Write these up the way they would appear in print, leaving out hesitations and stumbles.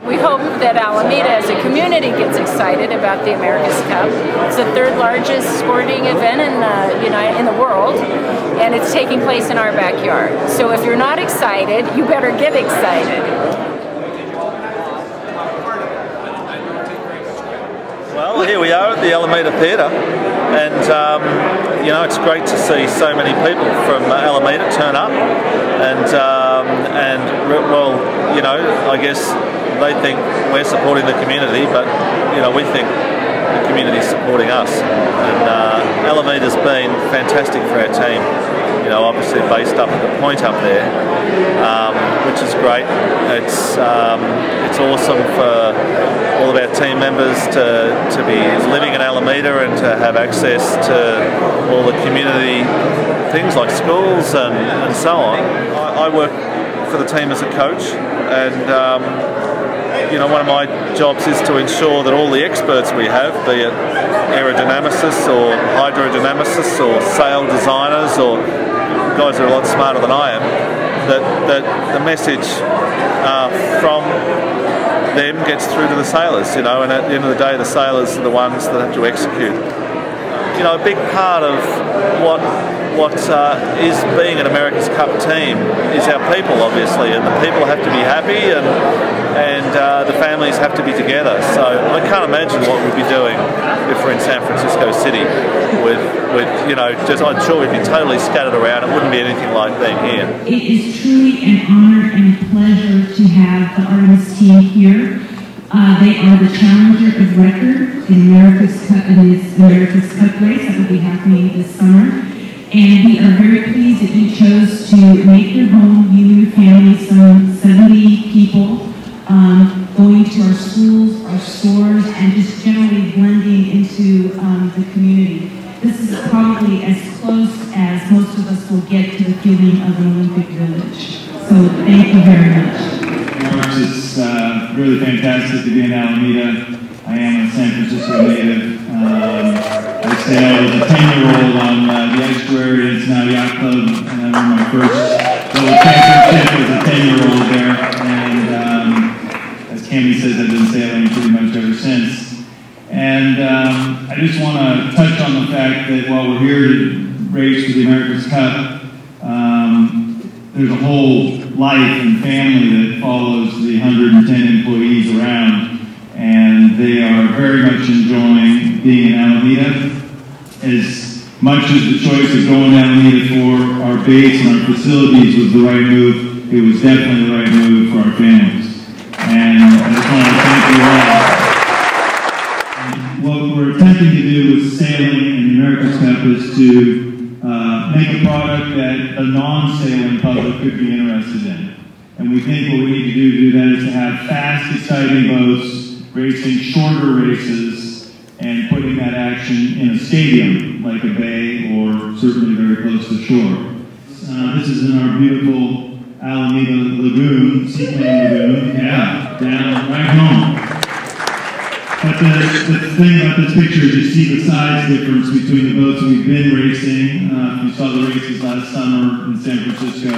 We hope that Alameda as a community gets excited about the America's Cup. It's the third largest sporting event in the world, and it's taking place in our backyard. So if you're not excited, you better get excited. Well, here we are at the Alameda Theatre, and it's great to see so many people from Alameda turn up, and I guess they think we're supporting the community, but we think the community's supporting us. And Alameda's been fantastic for our team. Obviously based up at the point up there, which is great. It's awesome for all of our team members to be living in Alameda and to have access to all the community things like schools and so on. I work for the team as a coach, and one of my jobs is to ensure that all the experts we have, be it aerodynamicists or hydrodynamicists or sail designers or guys that are a lot smarter than I am, that the message from them gets through to the sailors, and at the end of the day the sailors are the ones that have to execute. A big part of what is being an America's Cup team is our people, obviously, and the people have to be happy, and the families have to be together. So I can't imagine what we'd be doing if we're in San Francisco City with I'm sure we'd be totally scattered around. It wouldn't be anything like being here. It is truly an honor and a pleasure to have the Artemis team here. They are the challenger of record in America's Cup race that will be happening this summer. And we are very pleased that you chose to make your home, you and your family, some 70 people, going to our schools, our stores, and just generally blending into the community. This is probably as close as most of us will get to the feeling of an Olympic village. So thank you very much. It's really fantastic to be in Alameda. I am a San Francisco native. I stayed out as a 10-year-old on the estuary, and it's now Yacht Club, and I won my first little championship as a 10-year-old there. And as Cammy says, I've been sailing pretty much ever since. And I just want to touch on the fact that while we're here to race for the America's Cup, there's a whole life and family that follows the 110 employees around, and they are very much enjoying being in Alameda. As much as the choice of going to Alameda for our base and our facilities was the right move, it was definitely the right move for our families. And I just want to thank you all. What we're attempting to do with sailing in the America's Cup is to make a product that a non-sailing public could be interested in. And we think what we need to do that is to have fast, exciting boats, racing shorter races, and putting that action in a stadium, like a bay or certainly very close to shore. This is in our beautiful Alameda Lagoon, Seaplane Lagoon, down right home. But the thing about this picture is you see the size difference between the boats we've been racing. If you saw the races last summer in San Francisco,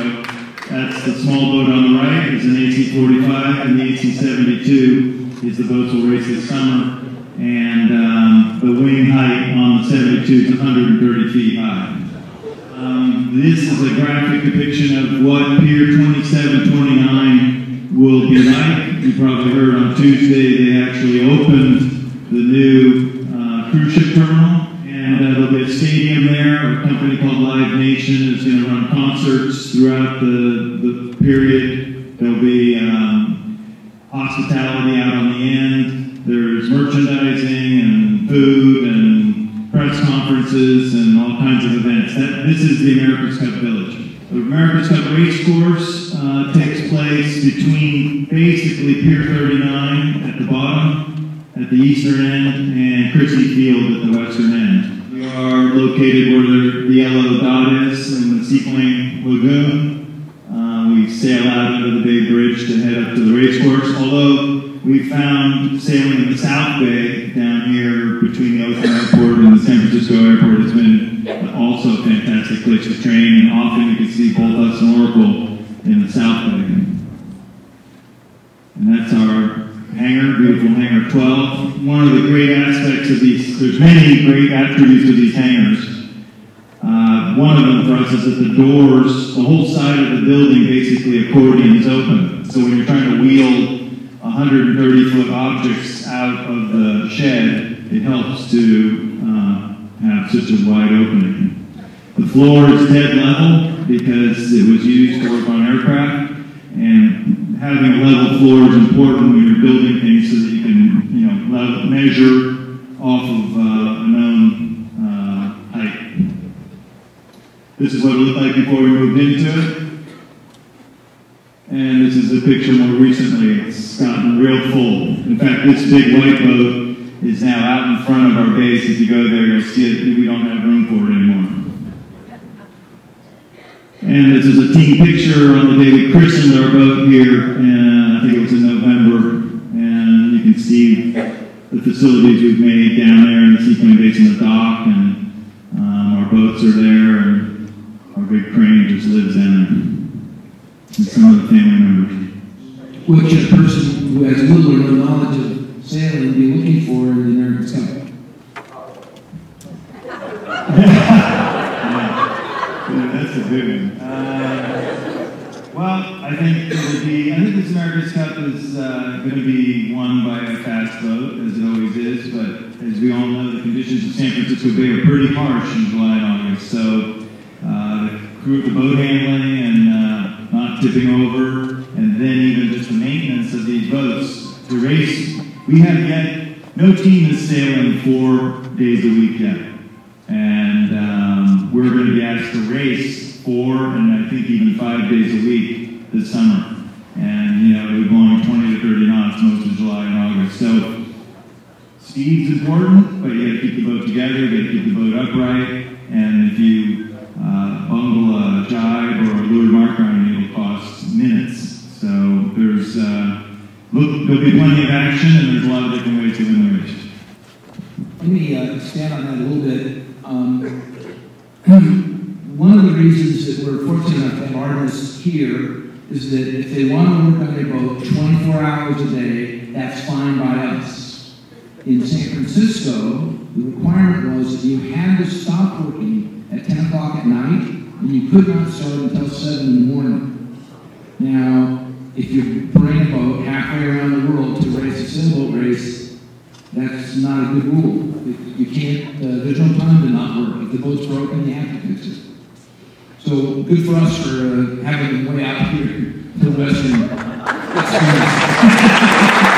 that's the small boat on the right is an AC-45, and the AC-72 is the boats we'll race this summer. And the wing height on the 72 is 130 feet high. This is a graphic depiction of what Pier 2729 will be like. You probably heard on Tuesday they actually opened the new cruise ship terminal, and there'll be a stadium there. A company called Live Nation is going to run concerts throughout the period. There'll be hospitality out on the end. There's merchandising and food and press conferences and all kinds of events. This is the America's Cup Village. The America's Cup race course takes place between basically Pier 39 at the bottom, at the eastern end, and Christie Field at the western end. We are located where the yellow dot is in the Seaplane Lagoon. We sail out under the Bay Bridge to head up to the race course, although we found sailing in the South Bay down here between the Oakland Airport and the San Francisco Airport has been also a fantastic place to train, and often you can see both us and Oracle in the South Bay. And that's our hangar, beautiful hangar 12. One of the great aspects of these, there's many great attributes of these hangars. One of them for us is that the doors, the whole side of the building basically accordions open. So when you're trying to wheel 130-foot objects out of the shed, it helps to have such a wide opening. The floor is dead level because it was used to work on aircraft, and having a level floor is important when you're building things so that you can, measure off of a known height. This is what it looked like before we moved into it. And this is a picture more recently. It's gotten real full. In fact, this big white boat is now out in front of our base. If you go there, you'll see it. We don't have room for it anymore. And this is a team picture on the day we christened our boat here, and I think it was in November. And you can see the facilities we've made down there in the seaplane base in the dock, and our boats are there, and our big crane just lives down there. And some of the family members. Which a person who has little or no knowledge of sailing would be looking for in the America's Cup. Yeah, that's a good one. Well, I think this America's Cup is going to be won by a fast boat, as it always is, but as we all know, the conditions of San Francisco Bay are pretty harsh in July and August, so the crew of the boat handling and not tipping over, and then even just the maintenance of these boats. The race, we have yet, no team is sailing 4 days a week yet. And we're going to be asked to race 4 and I think even 5 days a week this summer. And, we're going 20 to 30 knots most of July and August. So speed's important, but you got to keep the boat together, you got to keep the boat upright, and if you bungle a jibe or a lured marker on it, it'll cost minutes. So there'll be plenty of action, and there's a lot of different ways to win the race. Let me expand on that a little bit. One of the reasons that we're fortunate enough to have Artemis here is that if they want to work on their boat 24 hours a day, that's fine by us. In San Francisco, the requirement was that you had to stop working at 10 o'clock at night, and you could not start until 7 in the morning. Now, if you bring a boat halfway around the world to race a sailboat race, that's not a good rule. You can't, there's no time to not work. If the boat's broken, you have to fix it. So good for us for having them way out here to the western experience.